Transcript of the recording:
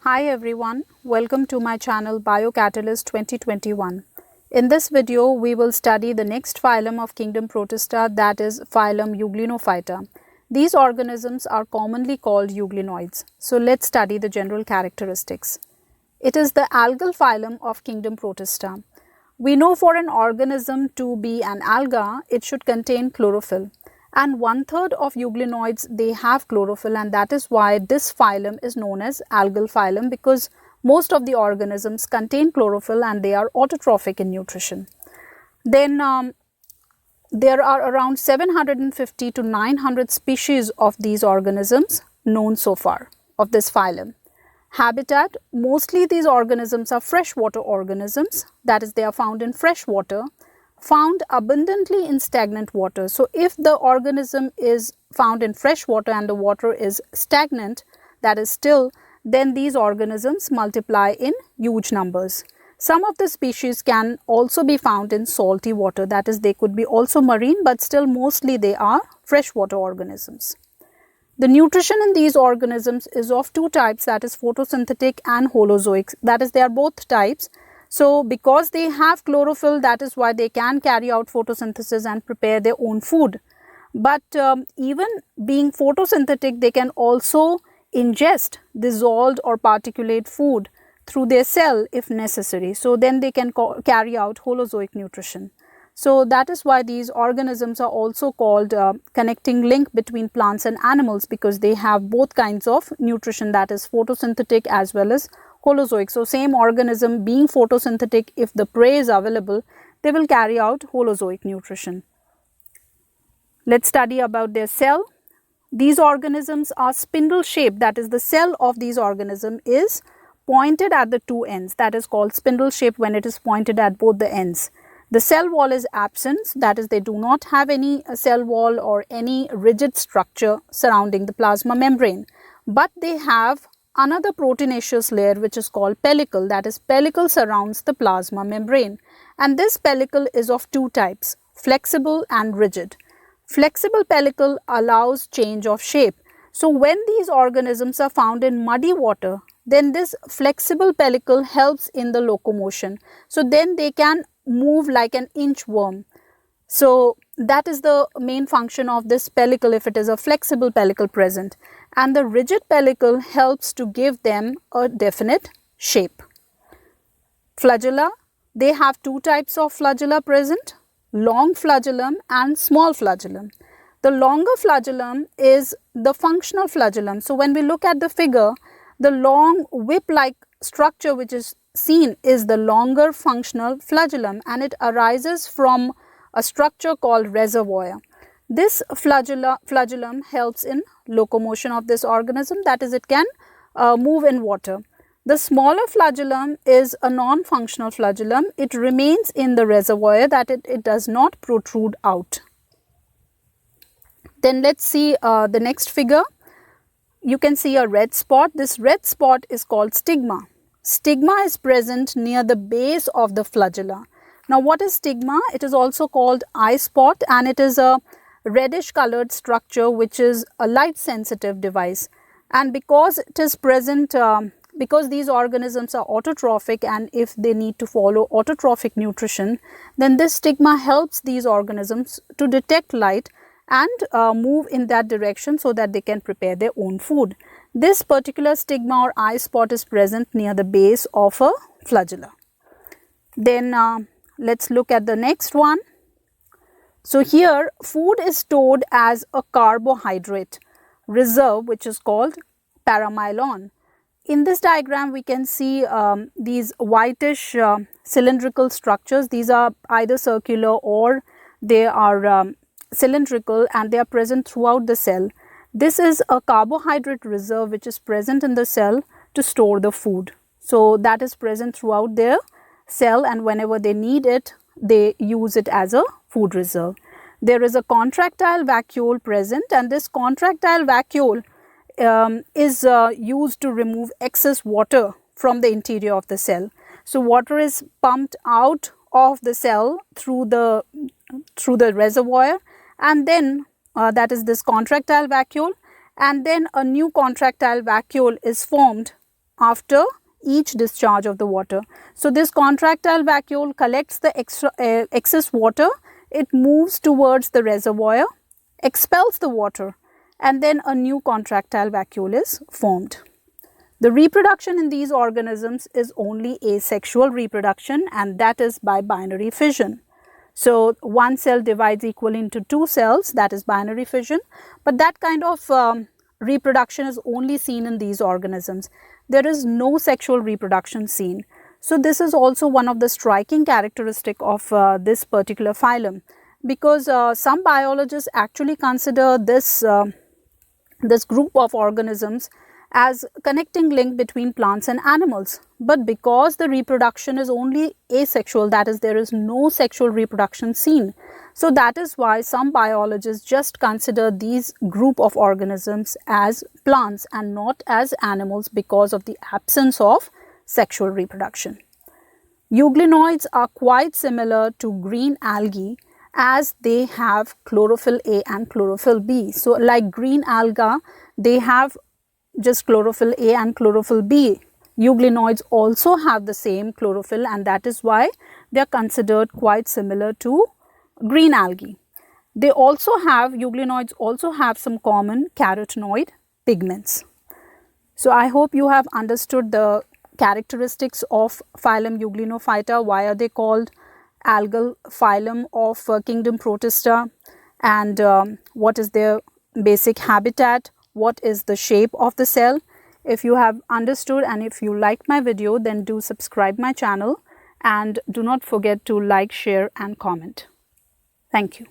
Hi everyone, welcome to my channel Biocatalyst 2021. In this video, we will study the next phylum of kingdom Protista, that is Phylum Euglenophyta. These organisms are commonly called euglenoids. So let's study the general characteristics. It is the algal phylum of kingdom Protista. We know for an organism to be an alga, it should contain chlorophyll. And 1/3 of euglenoids, they have chlorophyll, and that is why this phylum is known as algal phylum, because most of the organisms contain chlorophyll and they are autotrophic in nutrition. Then there are around 750 to 900 species of these organisms known so far of this phylum. Habitat, mostly these organisms are freshwater organisms, that is they are found in fresh water, found abundantly in stagnant water. So if the organism is found in fresh water and the water is stagnant, that is still, then these organisms multiply in huge numbers. Some of the species can also be found in salty water, that is they could be also marine, but still mostly they are freshwater organisms. The nutrition in these organisms is of two types, that is photosynthetic and holozoic, that is they are both types. So because they have chlorophyll, that is why they can carry out photosynthesis and prepare their own food. But even being photosynthetic, they can also ingest dissolved or particulate food through their cell if necessary. So then they can carry out holozoic nutrition. So that is why these organisms are also called connecting link between plants and animals, because they have both kinds of nutrition, that is photosynthetic as well as holozoic. So same organism being photosynthetic, if the prey is available, they will carry out holozoic nutrition. Let's study about their cell. These organisms are spindle shaped, that is the cell of these organisms is pointed at the two ends, that is called spindle shaped when it is pointed at both the ends. The cell wall is absent, that is they do not have any cell wall or any rigid structure surrounding the plasma membrane, but they have another proteinaceous layer which is called pellicle, that is pellicle surrounds the plasma membrane, and this pellicle is of two types, flexible and rigid. Flexible pellicle allows change of shape. So when these organisms are found in muddy water, then this flexible pellicle helps in the locomotion. So then they can move like an inchworm. So that is the main function of this pellicle if it is a flexible pellicle present. And the rigid pellicle helps to give them a definite shape. Flagella, they have two types of flagella present, long flagellum and small flagellum. The longer flagellum is the functional flagellum. So when we look at the figure, the long whip-like structure which is seen is the longer functional flagellum, and it arises from a structure called reservoir. This flagellum helps in locomotion of this organism, that is it can move in water. The smaller flagellum is a non-functional flagellum. It remains in the reservoir, that it does not protrude out. Then let's see the next figure. You can see a red spot. This red spot is called stigma. Stigma is present near the base of the flagella. Now what is stigma? It is also called eye spot, and it is a reddish colored structure which is a light sensitive device. And because it is present, because these organisms are autotrophic, and if they need to follow autotrophic nutrition, then this stigma helps these organisms to detect light and move in that direction so that they can prepare their own food. This particular stigma or eye spot is present near the base of a flagella. Then let's look at the next one. So here food is stored as a carbohydrate reserve which is called Paramylon. In this diagram we can see these whitish cylindrical structures. These are either circular or they are cylindrical, and they are present throughout the cell. This is a carbohydrate reserve which is present in the cell to store the food. So that is present throughout their cell, and whenever they need it, they use it as a food reserve. There is a contractile vacuole present, and this contractile vacuole is used to remove excess water from the interior of the cell. So water is pumped out of the cell through the reservoir, and then that is this contractile vacuole, and then a new contractile vacuole is formed after each discharge of the water. So this contractile vacuole collects the excess water, it moves towards the reservoir, expels the water, and then a new contractile vacuole is formed. The reproduction in these organisms is only asexual reproduction, and that is by binary fission. So one cell divides equally into two cells, that is binary fission, but that kind of reproduction is only seen in these organisms. There is no sexual reproduction seen. So this is also one of the striking characteristic of this particular phylum, because some biologists actually consider this group of organisms as connecting link between plants and animals. But because the reproduction is only asexual, that is, there is no sexual reproduction seen. So that is why some biologists just consider these group of organisms as plants and not as animals because of the absence of sexual reproduction. Euglenoids are quite similar to green algae as they have chlorophyll A and chlorophyll B. So like green alga, they have just chlorophyll A and chlorophyll B. Euglenoids also have the same chlorophyll, and that is why they are considered quite similar to green algae. Euglenoids also have some common carotenoid pigments. So I hope you have understood the characteristics of phylum Euglenophyta. Why are they called algal phylum of kingdom Protista, and what is their basic habitat, what is the shape of the cell. If you have understood and if you like my video, then do subscribe my channel and do not forget to like, share and comment. Thank you.